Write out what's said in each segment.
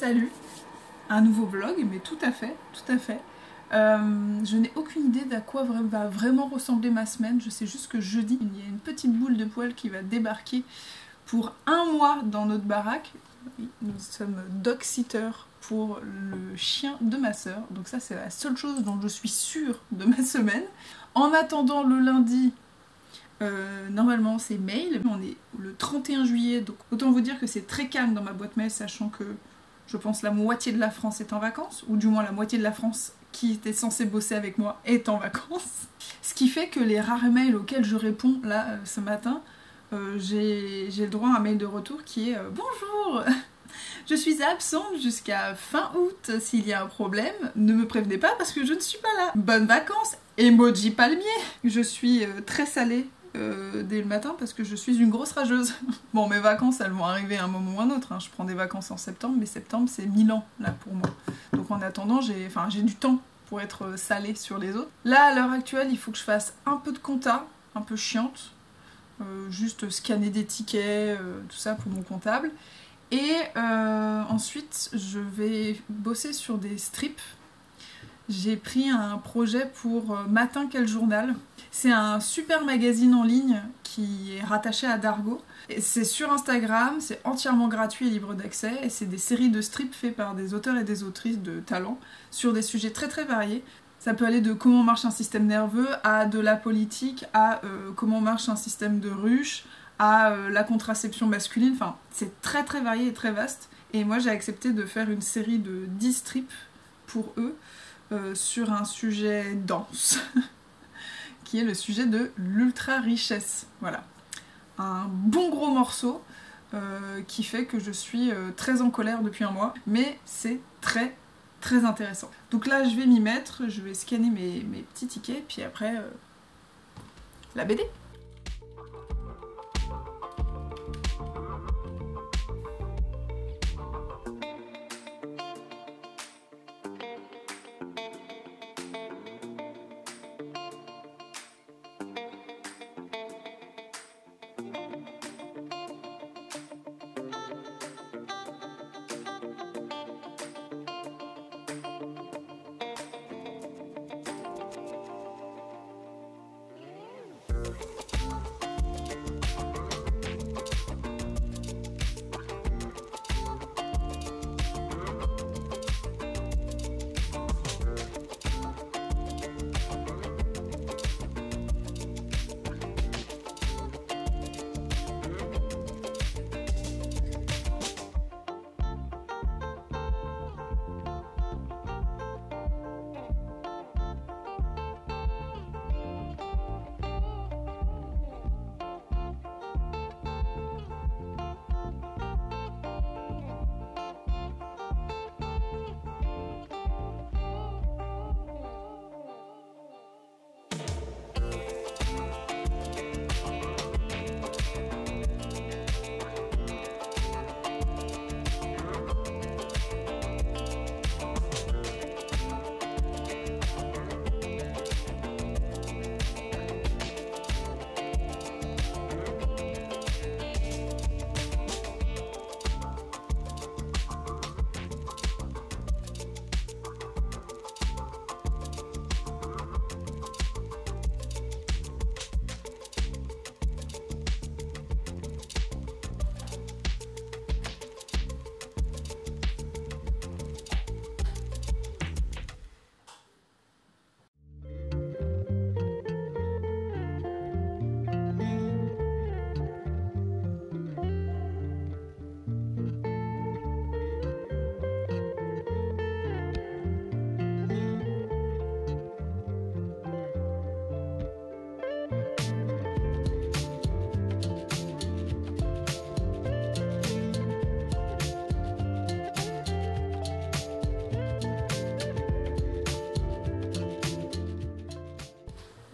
Salut, un nouveau vlog, mais tout à fait, tout à fait. Je n'ai aucune idée d'à quoi va vraiment ressembler ma semaine, je sais juste que jeudi, il y a une petite boule de poil qui va débarquer pour 1 mois dans notre baraque. Oui, nous sommes dog-sitter pour le chien de ma sœur, donc ça c'est la seule chose dont je suis sûre de ma semaine. En attendant le lundi, normalement c'est mail, on est le 31 juillet, donc autant vous dire que c'est très calme dans ma boîte mail, sachant que je pense la moitié de la France est en vacances, ou du moins la moitié de la France qui était censée bosser avec moi est en vacances. Ce qui fait que les rares mails auxquels je réponds là ce matin, j'ai le droit à un mail de retour qui est bonjour, je suis absente jusqu'à fin août, s'il y a un problème, ne me prévenez pas parce que je ne suis pas là. Bonnes vacances, emoji palmier. Je suis très salée dès le matin parce que je suis une grosse rageuse. Bon, mes vacances elles vont arriver à un moment ou un autre, hein. Je prends des vacances en septembre, mais septembre c'est 1000 ans là pour moi. Donc en attendant j'ai du temps pour être salée sur les autres. Là à l'heure actuelle il faut que je fasse un peu de compta, un peu chiante, juste scanner des tickets, tout ça pour mon comptable. Et ensuite je vais bosser sur des strips. J'ai pris un projet pour Matin Quel Journal. C'est un super magazine en ligne qui est rattaché à Dargo. C'est sur Instagram, c'est entièrement gratuit et libre d'accès. Et c'est des séries de strips faits par des auteurs et des autrices de talent sur des sujets très très variés. Ça peut aller de comment marche un système nerveux à de la politique, à comment marche un système de ruche, à la contraception masculine. Enfin, c'est très très varié et très vaste. Et moi j'ai accepté de faire une série de 10 strips pour eux. Sur un sujet dense, qui est le sujet de l'ultra-richesse. Voilà. Un bon gros morceau qui fait que je suis très en colère depuis 1 mois, mais c'est très très intéressant. Donc là, je vais m'y mettre, je vais scanner mes petits tickets, puis après, la BD.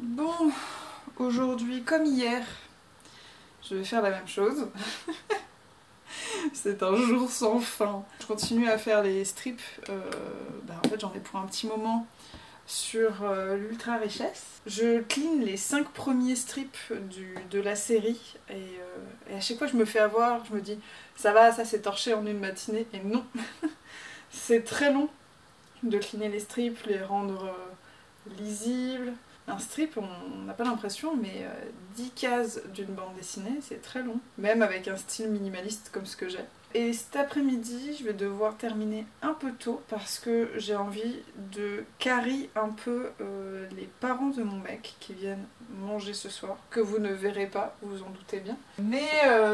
Bon, aujourd'hui comme hier, je vais faire la même chose. C'est un jour sans fin. Je continue à faire les strips, en fait j'en ai pour un petit moment sur l'ultra richesse. Je clean les 5 premiers strips de la série et à chaque fois je me fais avoir, je me dis ça va, ça c'est torché en une matinée, et non. C'est très long de cleaner les strips, les rendre lisibles. Un strip, on n'a pas l'impression, mais 10 cases d'une bande dessinée, c'est très long. Même avec un style minimaliste comme ce que j'ai. Et cet après-midi, je vais devoir terminer un peu tôt parce que j'ai envie de carry un peu les parents de mon mec qui viennent manger ce soir, que vous ne verrez pas, vous vous en doutez bien. Mais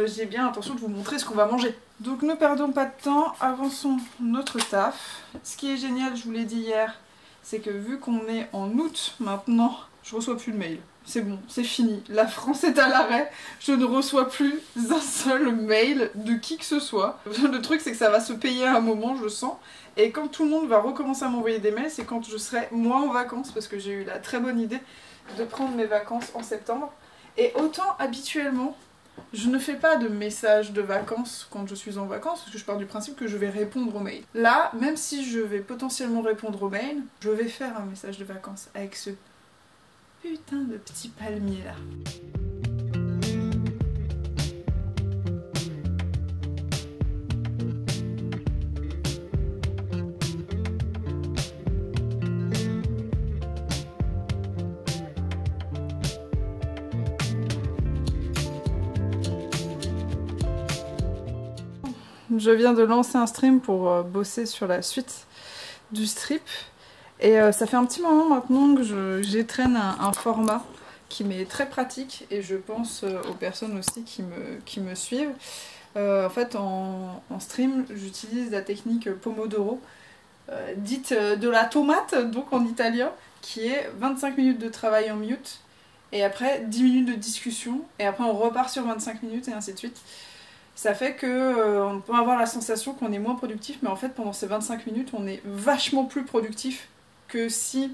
j'ai bien l'intention de vous montrer ce qu'on va manger. Donc ne perdons pas de temps, avançons notre taf. Ce qui est génial, je vous l'ai dit hier, c'est que vu qu'on est en août maintenant, je reçois plus de mail. C'est bon, c'est fini. La France est à l'arrêt. Je ne reçois plus un seul mail de qui que ce soit. Le truc, c'est que ça va se payer à un moment, je sens. Et quand tout le monde va recommencer à m'envoyer des mails, c'est quand je serai moi en vacances, parce que j'ai eu la très bonne idée de prendre mes vacances en septembre. Et autant habituellement, je ne fais pas de messages de vacances quand je suis en vacances, parce que je pars du principe que je vais répondre aux mails. Là, même si je vais potentiellement répondre aux mails, je vais faire un message de vacances avec ce putain de petit palmier là. Je viens de lancer un stream pour bosser sur la suite du strip. Et ça fait un petit moment maintenant que j'étraîne un format qui m'est très pratique et je pense aux personnes aussi qui me suivent. En fait en stream j'utilise la technique Pomodoro, dite de la tomate, donc en italien, qui est 25 minutes de travail en mute et après 10 minutes de discussion et après on repart sur 25 minutes et ainsi de suite. Ça fait que on peut avoir la sensation qu'on est moins productif, mais en fait pendant ces 25 minutes on est vachement plus productif que si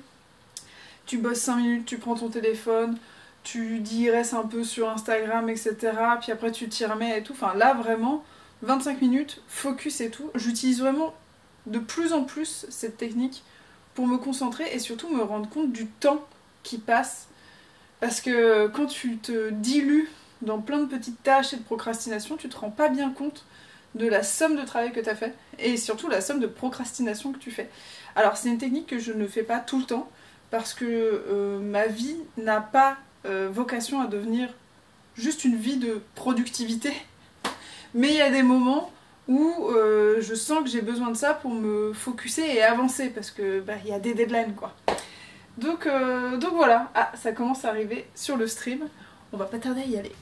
tu bosses 5 minutes, tu prends ton téléphone, tu digresses un peu sur Instagram, etc. Puis après tu t'y remets et tout. Enfin là vraiment, 25 minutes, focus et tout. J'utilise vraiment de plus en plus cette technique pour me concentrer et surtout me rendre compte du temps qui passe. Parce que quand tu te dilues dans plein de petites tâches et de procrastination, tu te rends pas bien compte de la somme de travail que tu as fait et surtout la somme de procrastination que tu fais. Alors c'est une technique que je ne fais pas tout le temps parce que ma vie n'a pas vocation à devenir juste une vie de productivité, mais il y a des moments où je sens que j'ai besoin de ça pour me focuser et avancer parce que bah, y a des deadlines quoi. Donc voilà, ah, ça commence à arriver sur le stream, on va pas tarder à y aller.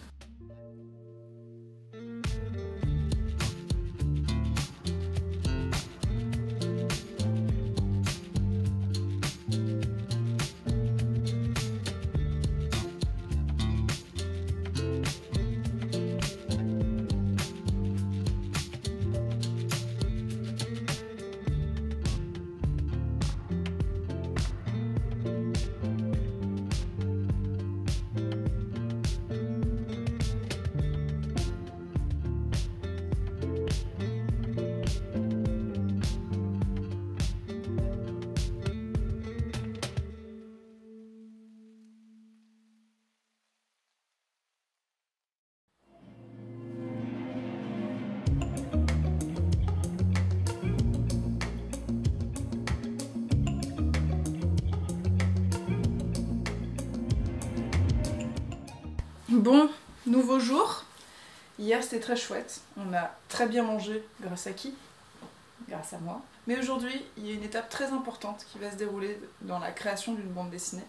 Bon, nouveau jour. Hier c'était très chouette, on a très bien mangé grâce à qui? Grâce à moi. Mais aujourd'hui, il y a une étape très importante qui va se dérouler dans la création d'une bande dessinée.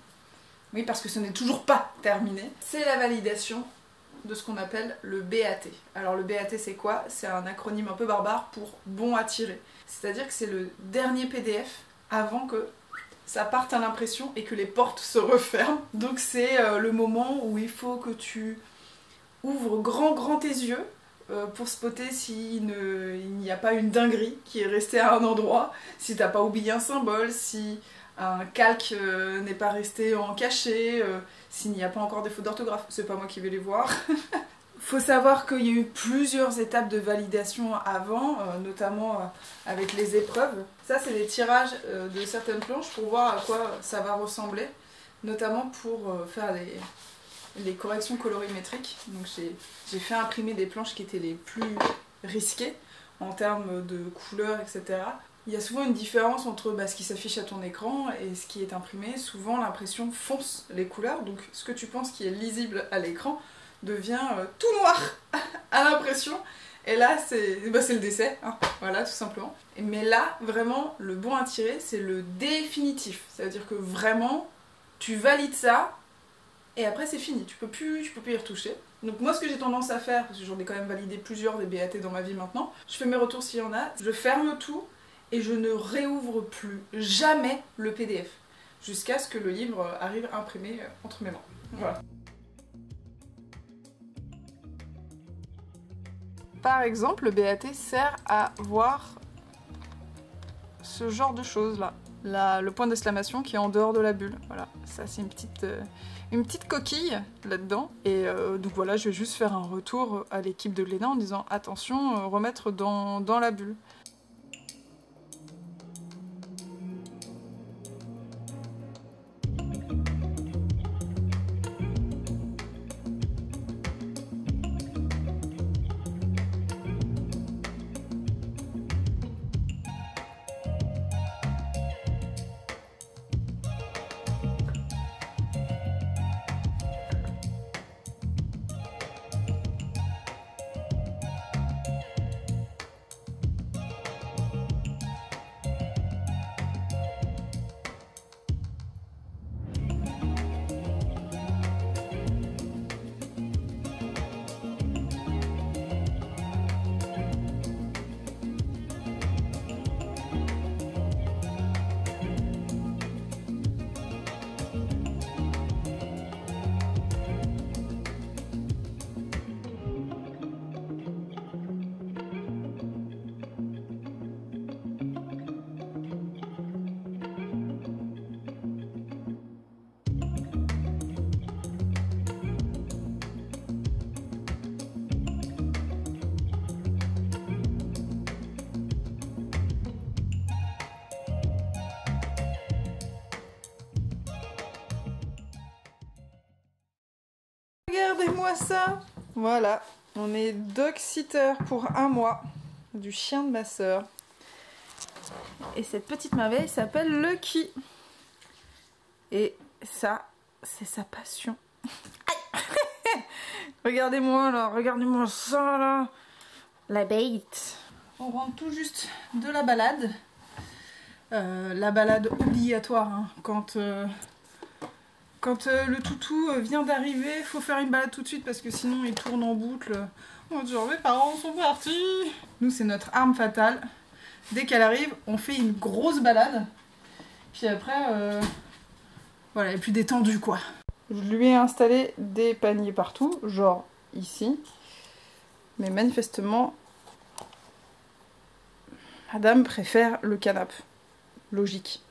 Oui, parce que ce n'est toujours pas terminé. C'est la validation de ce qu'on appelle le BAT. Alors le BAT c'est quoi? C'est un acronyme un peu barbare pour bon à tirer. C'est-à-dire que c'est le dernier PDF avant que ça parte à l'impression et que les portes se referment. Donc c'est le moment où il faut que tu ouvres grand tes yeux pour spotter s'il n'y a pas une dinguerie qui est restée à un endroit, si t'as pas oublié un symbole, si un calque n'est pas resté en cachet, s'il n'y a pas encore des fautes d'orthographe, c'est pas moi qui vais les voir. Faut savoir qu'il y a eu plusieurs étapes de validation avant, notamment avec les épreuves. Ça c'est les tirages de certaines planches pour voir à quoi ça va ressembler, notamment pour faire les corrections colorimétriques. Donc j'ai fait imprimer des planches qui étaient les plus risquées en termes de couleurs, etc. il y a souvent une différence entre ce qui s'affiche à ton écran et ce qui est imprimé. Souvent l'impression fonce les couleurs, donc ce que tu penses qui est lisible à l'écran devient tout noir à l'impression. Et là c'est le décès, hein, voilà tout simplement. Mais là vraiment le bon à tirer c'est le définitif, ça veut dire que vraiment tu valides ça et après c'est fini, tu peux plus y retoucher. Donc moi ce que j'ai tendance à faire, parce que j'en ai quand même validé plusieurs des BAT dans ma vie maintenant, je fais mes retours s'il y en a, je ferme tout et je ne réouvre plus jamais le PDF jusqu'à ce que le livre arrive imprimé entre mes mains. Voilà. Par exemple, le BAT sert à voir ce genre de choses là. Le point d'exclamation qui est en dehors de la bulle. Voilà, ça c'est une petite coquille là-dedans. Et donc voilà, je vais juste faire un retour à l'équipe de Glénat en disant attention, remettre dans la bulle. Regardez-moi ça! Voilà, on est dog-sitter pour 1 mois du chien de ma sœur. Et cette petite merveille s'appelle Lucky. Et ça, c'est sa passion. Regardez-moi là, regardez-moi ça là. La bête. On rentre tout juste de la balade. La balade obligatoire, hein, quand le toutou vient d'arriver, il faut faire une balade tout de suite parce que sinon il tourne en boucle. Oh, genre mes parents sont partis. Nous c'est notre arme fatale. Dès qu'elle arrive, on fait une grosse balade. Puis après, voilà, elle est plus détendue quoi. Je lui ai installé des paniers partout, genre ici. Mais manifestement, Madame préfère le canapé. Logique.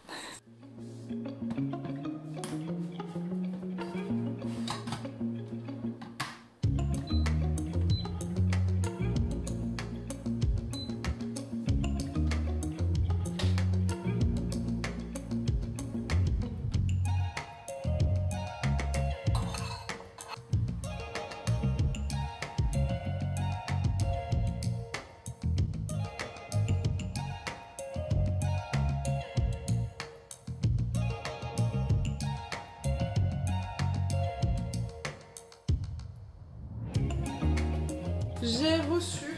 J'ai reçu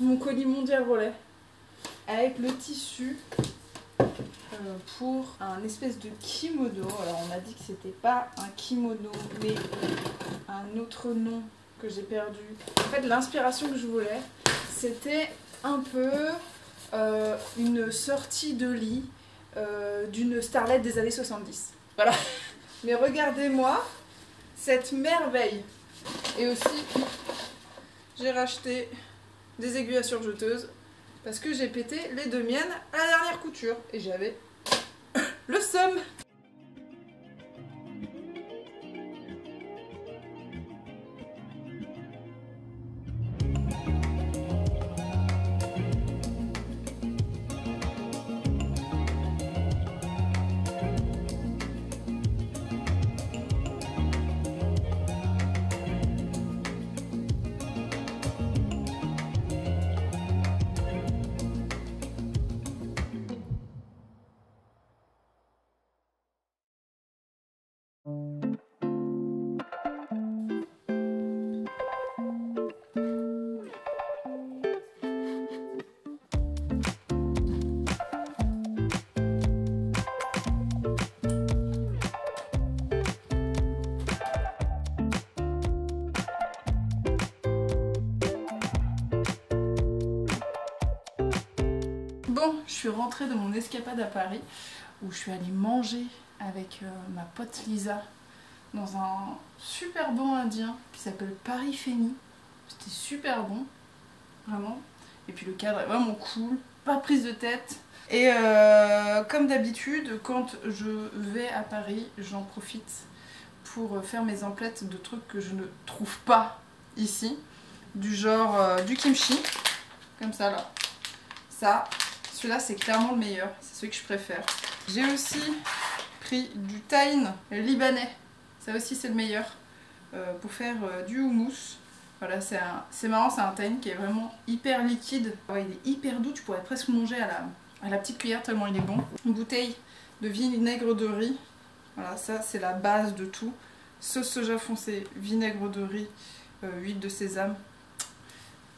mon colis mondial relais avec le tissu pour un espèce de kimono. Alors on m'a dit que c'était pas un kimono mais un autre nom que j'ai perdu. En fait l'inspiration que je voulais c'était un peu une sortie de lit d'une starlette des années 70. Voilà. Mais regardez-moi cette merveille. Et aussi j'ai racheté des aiguilles à surjeteuse parce que j'ai pété les 2 miennes à la dernière couture et j'avais le seum. Bon, je suis rentrée de mon escapade à Paris où je suis allée manger avec ma pote Lisa dans un super bon indien qui s'appelle Paris Feni. C'était super bon, vraiment. Et puis le cadre est vraiment cool, pas de prise de tête. Et comme d'habitude, quand je vais à Paris, j'en profite pour faire mes emplettes de trucs que je ne trouve pas ici. Du genre du kimchi, comme ça là. Ça, celui-là c'est clairement le meilleur, c'est celui que je préfère. J'ai aussi pris du tahine libanais, ça aussi c'est le meilleur, pour faire du houmous. Voilà, c'est marrant, c'est un tahine qui est vraiment hyper liquide. Ouais, il est hyper doux, tu pourrais presque manger à la petite cuillère tellement il est bon. Une bouteille de vinaigre de riz, voilà, ça c'est la base de tout. Sauce soja foncé, vinaigre de riz, huile de sésame.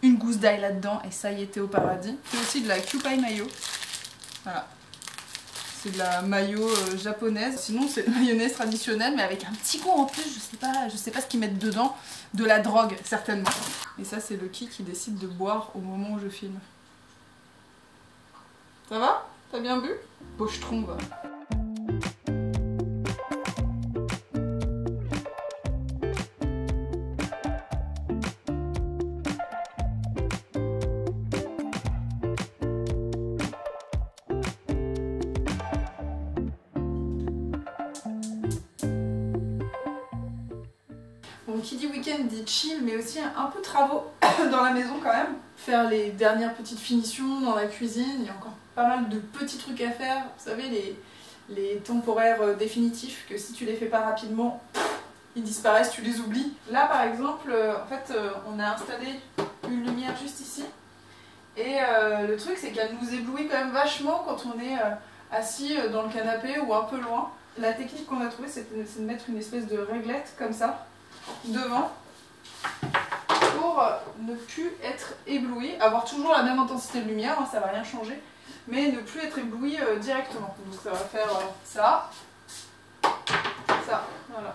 Une gousse d'ail là-dedans et ça y était au paradis. C'est aussi de la Kewpie mayo. Voilà. C'est de la mayo japonaise. Sinon c'est de mayonnaise traditionnelle mais avec un petit goût en plus, je sais pas ce qu'ils mettent dedans. De la drogue certainement. Et ça c'est le qui décide de boire au moment où je filme. Ça va? T'as bien bu? Pochetron va. Bon, qui dit week-end dit chill, mais aussi un peu travaux dans la maison quand même. Faire les dernières petites finitions dans la cuisine, il y a encore pas mal de petits trucs à faire. Vous savez, les temporaires définitifs que si tu les fais pas rapidement, ils disparaissent, tu les oublies. Là par exemple, en fait, on a installé une lumière juste ici. Et le truc c'est qu'elle nous éblouit quand même vachement quand on est assis dans le canapé ou un peu loin. La technique qu'on a trouvée c'est de mettre une espèce de réglette comme ça devant pour ne plus être ébloui, avoir toujours la même intensité de lumière, hein, ça va rien changer, mais ne plus être ébloui directement. Donc ça va faire ça, voilà.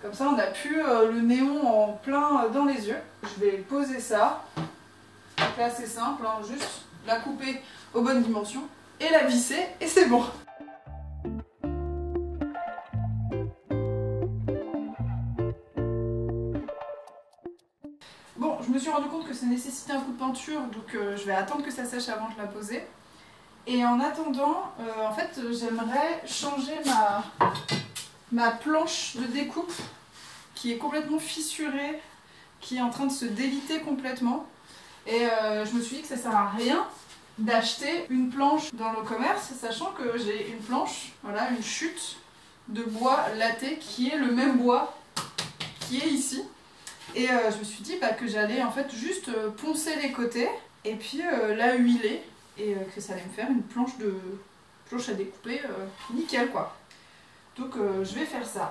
Comme ça on n'a plus le néon en plein dans les yeux. Je vais poser ça, c'est assez simple, hein, juste la couper aux bonnes dimensions et la visser et c'est bon. Bon, je me suis rendu compte que ça nécessitait un coup de peinture, donc je vais attendre que ça sèche avant de la poser. Et en attendant, en fait, j'aimerais changer ma planche de découpe qui est complètement fissurée, qui est en train de se déliter complètement. Et je me suis dit que ça sert à rien d'acheter une planche dans le commerce, sachant que j'ai une planche, voilà, une chute de bois latté qui est le même bois qui est ici. Et je me suis dit que j'allais en fait juste poncer les côtés et puis la huiler et que ça allait me faire une planche à découper nickel quoi. Donc je vais faire ça.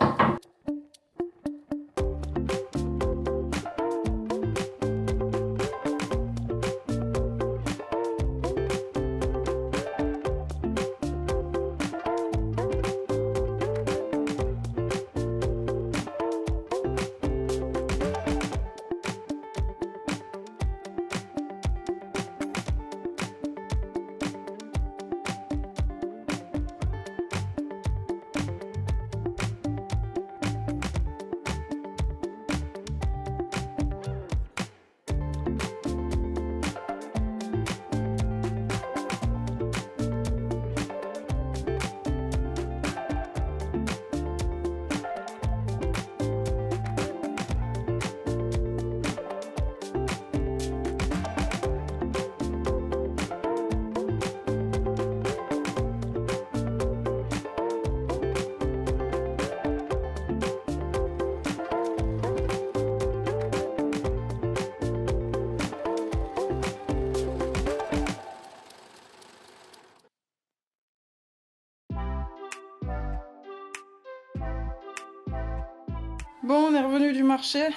Bon, on est revenu du marché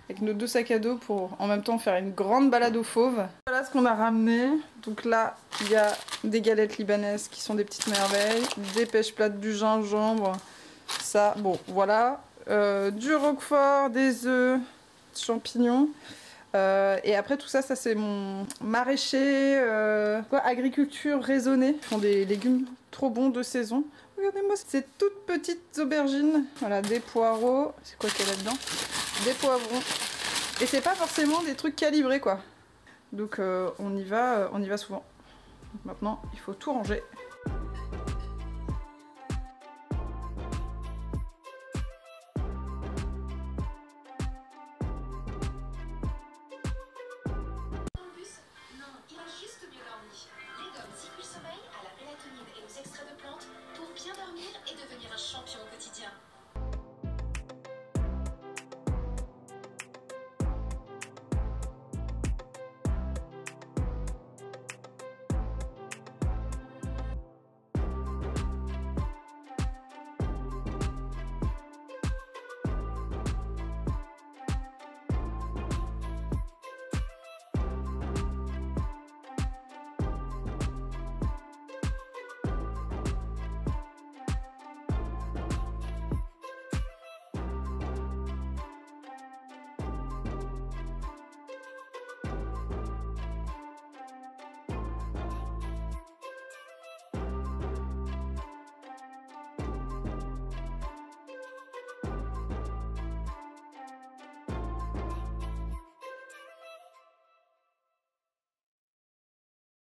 avec nos 2 sacs à dos pour en même temps faire une grande balade aux fauves. Voilà ce qu'on a ramené. Donc là, il y a des galettes libanaises qui sont des petites merveilles, des pêches plates, du gingembre, ça, bon, voilà. Du roquefort, des œufs, champignons. Et après tout ça, ça c'est mon maraîcher, agriculture raisonnée. Ils font des légumes trop bons de saison. Regardez-moi ces toutes petites aubergines. Voilà, des poireaux. C'est quoi qu'il y a là-dedans? Des poivrons. Et c'est pas forcément des trucs calibrés quoi. Donc on y va souvent. Donc maintenant, il faut tout ranger. Sommeil à la mélatonine et aux extraits de plantes pour bien dormir et devenir un champion au quotidien.